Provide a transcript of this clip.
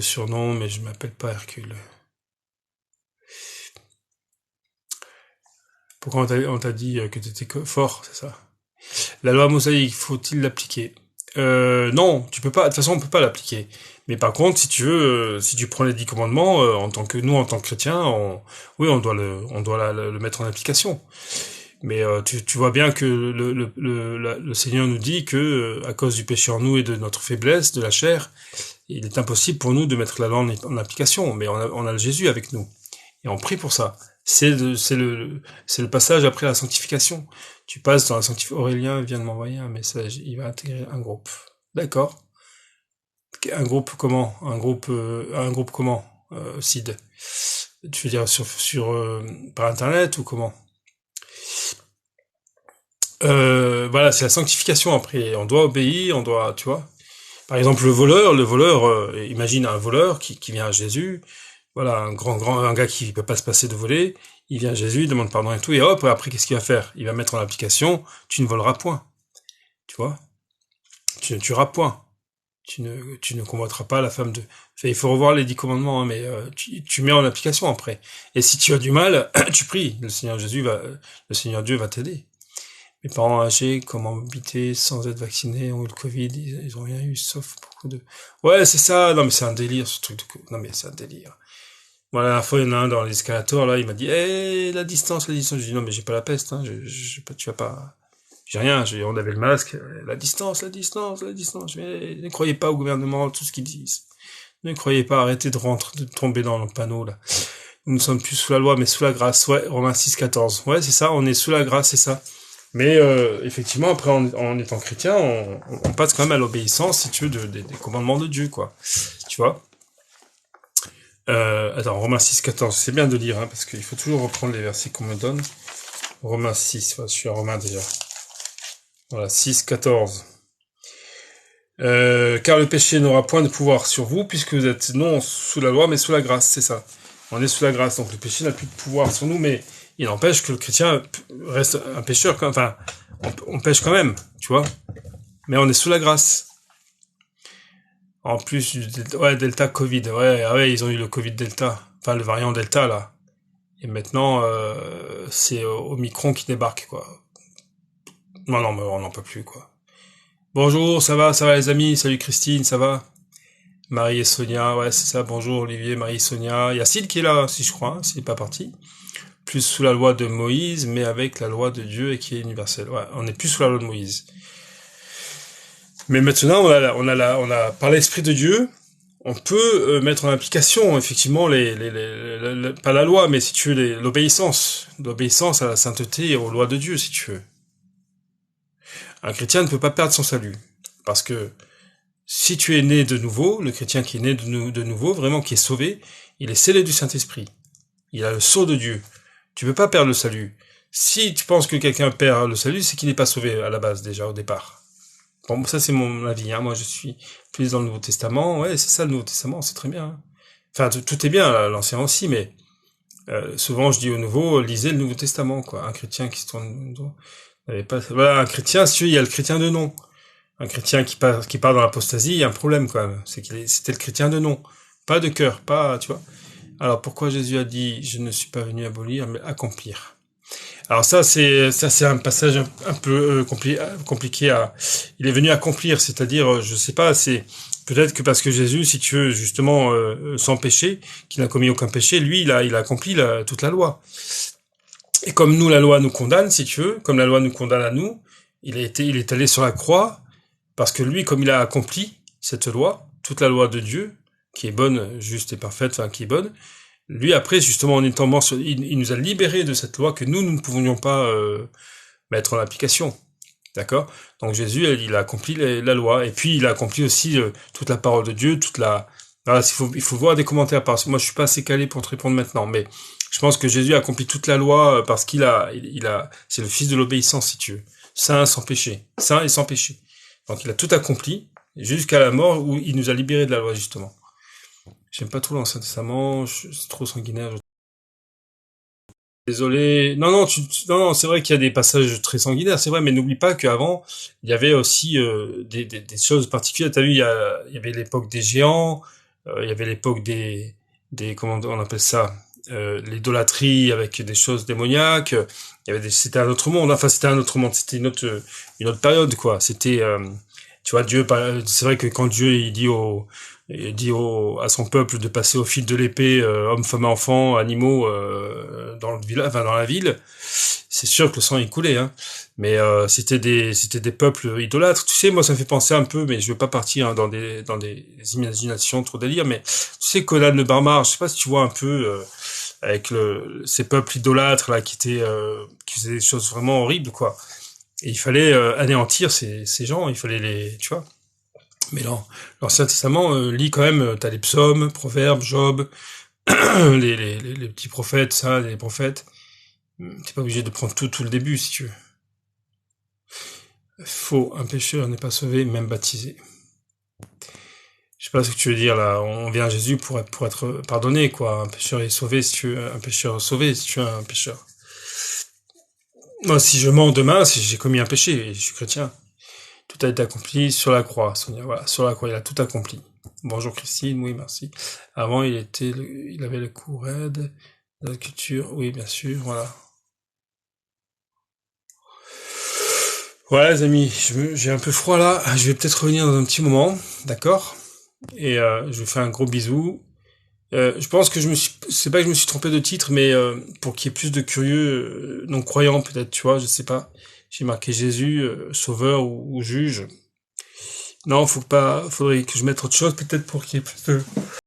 Surnom, mais je m'appelle pas Hercule. Pourquoi on t'a dit que t'étais fort, c'est ça? La loi mosaïque, faut-il l'appliquer? Non, tu peux pas. De toute façon, on peut pas l'appliquer. Mais par contre, si tu veux, si tu prends les 10 commandements, en tant que chrétiens, oui, on doit le mettre en application. Mais tu vois bien que le Seigneur nous dit que à cause du péché en nous et de notre faiblesse, de la chair, il est impossible pour nous de mettre la loi en application. Mais on a le Jésus avec nous et on prie pour ça. C'est le passage après la sanctification. Tu passes dans la sanctification. Aurélien vient de m'envoyer un message. Il va intégrer un groupe. D'accord. Un groupe comment? Un groupe comment, Sid? Tu veux dire par internet ou comment? Voilà, c'est la sanctification après. On doit obéir, on doit, tu vois. Par exemple, le voleur, imagine un voleur qui vient à Jésus. Voilà, un gars qui peut pas se passer de voler. Il vient à Jésus, il demande pardon et tout, et hop, après, qu'est-ce qu'il va faire? Il va mettre en application, tu ne voleras point. Tu vois? Tu ne tueras point. Tu ne convoiteras pas la femme de... Enfin, il faut revoir les 10 commandements, hein, mais tu mets en application après. Et si tu as du mal, tu pries. Le Seigneur Dieu va t'aider. Mes parents âgés, comment habiter sans être vaccinés, ont eu le Covid, ils ont rien eu, sauf beaucoup de... Ouais, c'est ça, non mais c'est un délire ce truc de... Non mais c'est un délire. Moi, la dernière fois, il y en a un dans l'escalator, là, il m'a dit, la distance, la distance. J'ai dit, non mais j'ai pas la peste, hein, tu vas pas... J'ai rien, on avait le masque, la distance, la distance, la distance. Mais ne croyez pas au gouvernement, tout ce qu'ils disent. Ne croyez pas, arrêtez de tomber dans le panneau, là. Nous ne sommes plus sous la loi, mais sous la grâce. Ouais, Romains 6,14. Ouais, c'est ça, on est sous la grâce, c'est ça. Mais effectivement, après, en étant chrétien, on passe quand même à l'obéissance, si tu veux, des commandements de Dieu, quoi. Tu vois. Attends, Romains 6,14, c'est bien de lire, hein, parce qu'il faut toujours reprendre les versets qu'on me donne. Romains 6, je suis à Romains déjà. Voilà, 6,14. Car le péché n'aura point de pouvoir sur vous, puisque vous êtes non sous la loi, mais sous la grâce, c'est ça. On est sous la grâce, donc le péché n'a plus de pouvoir sur nous, mais il n'empêche que le chrétien reste un pécheur, enfin, on pêche quand même, tu vois. Mais on est sous la grâce. En plus ouais, Delta Covid, ouais, ils ont eu le Covid Delta, enfin le variant Delta là. Et maintenant, c'est Omicron qui débarque, quoi. Non, mais on n'en peut plus, quoi. Bonjour, ça va les amis, salut Christine, ça va? Marie et Sonia, ouais, c'est ça, bonjour Olivier, Marie et Sonia. Il y a Sid qui est là, si je crois, hein, s'il n'est pas parti. Plus sous la loi de Moïse, mais avec la loi de Dieu et qui est universelle. Ouais, on n'est plus sous la loi de Moïse. Mais maintenant, on a par l'Esprit de Dieu, on peut mettre en application, effectivement, pas la loi, mais si tu veux, l'obéissance à la sainteté et aux lois de Dieu, si tu veux. Un chrétien ne peut pas perdre son salut. Parce que si tu es né de nouveau, le chrétien qui est né de nouveau, vraiment qui est sauvé, il est scellé du Saint-Esprit. Il a le sceau de Dieu. Tu peux pas perdre le salut. Si tu penses que quelqu'un perd le salut, c'est qu'il n'est pas sauvé à la base, déjà, au départ. Bon, ça c'est mon avis, hein. Moi je suis plus dans le Nouveau Testament. Ouais, c'est ça le Nouveau Testament, c'est très bien. Hein. Enfin, tout est bien, l'Ancien aussi, mais souvent je dis au Nouveau, lisez le Nouveau Testament, quoi. Un chrétien qui se tourne... Voilà, un chrétien, si tu veux, il y a le chrétien de nom. Un chrétien qui part dans l'apostasie, il y a un problème quand même. C'était le chrétien de nom, pas de cœur, pas, tu vois. Alors pourquoi Jésus a dit, je ne suis pas venu abolir, mais accomplir. Alors ça c'est un passage un peu compliqué à. Il est venu accomplir, c'est-à-dire, je sais pas, c'est peut-être que parce que Jésus, si tu veux, justement, sans péché, qui n'a commis aucun péché, lui, il a accompli toute la loi. Et comme nous, la loi nous condamne, si tu veux, comme la loi nous condamne à nous, il est allé sur la croix, parce que lui, comme il a accompli cette loi, toute la loi de Dieu, qui est bonne, juste et parfaite, enfin, qui est bonne, lui, après, justement, en étant mort, il nous a libérés de cette loi que nous ne pouvions pas mettre en application. D'accord? Donc Jésus, il a accompli la loi, et puis il a accompli aussi toute la parole de Dieu, Voilà, il faut voir des commentaires, parce que moi je suis pas assez calé pour te répondre maintenant, mais je pense que Jésus a accompli toute la loi parce c'est le fils de l'obéissance, si tu veux. Saint sans péché. Saint et sans péché. Donc il a tout accompli, jusqu'à la mort où il nous a libérés de la loi, justement. J'aime pas trop l'Ancien Testament, c'est trop sanguinaire. Désolé. Non, c'est vrai qu'il y a des passages très sanguinaires, c'est vrai, mais n'oublie pas qu'avant, il y avait aussi des choses particulières. T'as vu, il y avait l'époque des géants, Il y avait l'époque des comment on appelle ça, l'idolâtrie avec des choses démoniaques. Il y avait c'était un autre monde. Enfin, c'était un autre monde. C'était une autre période, quoi. C'était, tu vois, Dieu. C'est vrai que quand Dieu à son peuple de passer au fil de l'épée, hommes, femmes, enfants, animaux, dans le village, enfin dans la ville, c'est sûr que le sang il coulait, hein. Mais c'était des peuples idolâtres. Tu sais, moi ça me fait penser un peu, mais je veux pas partir hein, dans des imaginations trop délire. Mais tu sais, Conan le barbare, je sais pas si tu vois un peu avec ces peuples idolâtres là qui faisaient des choses vraiment horribles, quoi. Et il fallait anéantir ces gens. Il fallait tu vois. Mais l'Ancien Testament lit quand même. T'as les psaumes, proverbes, Job, les petits prophètes, ça, les prophètes. T'es pas obligé de prendre tout le début si tu veux. Faux, un pécheur n'est pas sauvé, même baptisé. Je sais pas ce que tu veux dire là. On vient à Jésus pour être pardonné, quoi. Un pécheur est sauvé si tu veux, un pécheur sauvé si tu es un pécheur. Moi, si je mens demain, si j'ai commis un péché, et je suis chrétien. Tout a été accompli sur la croix, Sonia. Voilà, sur la croix, il a tout accompli. Bonjour Christine, oui, merci. Avant, il avait le cou raide, la culture, oui, bien sûr, voilà. Voilà, les amis, j'ai un peu froid là. Je vais peut-être revenir dans un petit moment, d'accord? Et je vous fais un gros bisou. Je pense que c'est pas que je me suis trompé de titre, mais pour qu'il y ait plus de curieux non croyants peut-être, tu vois, je sais pas. J'ai marqué Jésus, sauveur ou juge. Non, faudrait que je mette autre chose peut-être pour qu'il y ait plus de